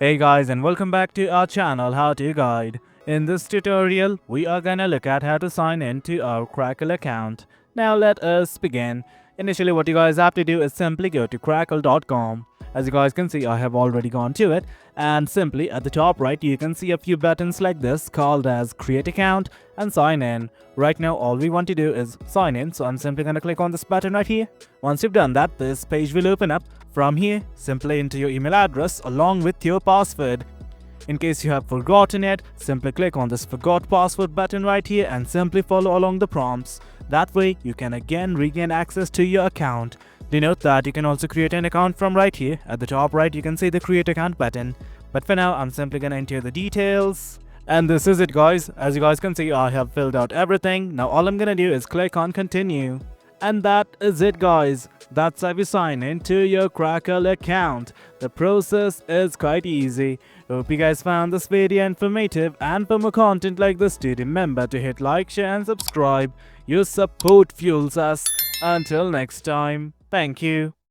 Hey guys, and welcome back to our channel How To Guide. In this tutorial, we are gonna look at how to sign in to our Crackle account. Now let us begin. Initially what you guys have to do is simply go to crackle.com. As you guys can see, I have already gone to it, and simply at the top right you can see a few buttons like this called as create account and sign in. Right now all we want to do is sign in, so I'm simply gonna click on this button right here. Once you've done that, this page will open up. From here, simply enter your email address along with your password. In case you have forgotten it, simply click on this forgot password button right here and simply follow along the prompts. That way, you can again regain access to your account. Do note that you can also create an account from right here. At the top right, you can see the create account button. But for now, I'm simply gonna enter the details. And this is it guys. As you guys can see, I have filled out everything. Now all I'm gonna do is click on continue. And that is it guys. That's how you sign into your Crackle account. The process is quite easy. Hope you guys found this video informative, and for more content like this, do remember to hit like, share and subscribe. Your support fuels us. Until next time, thank you.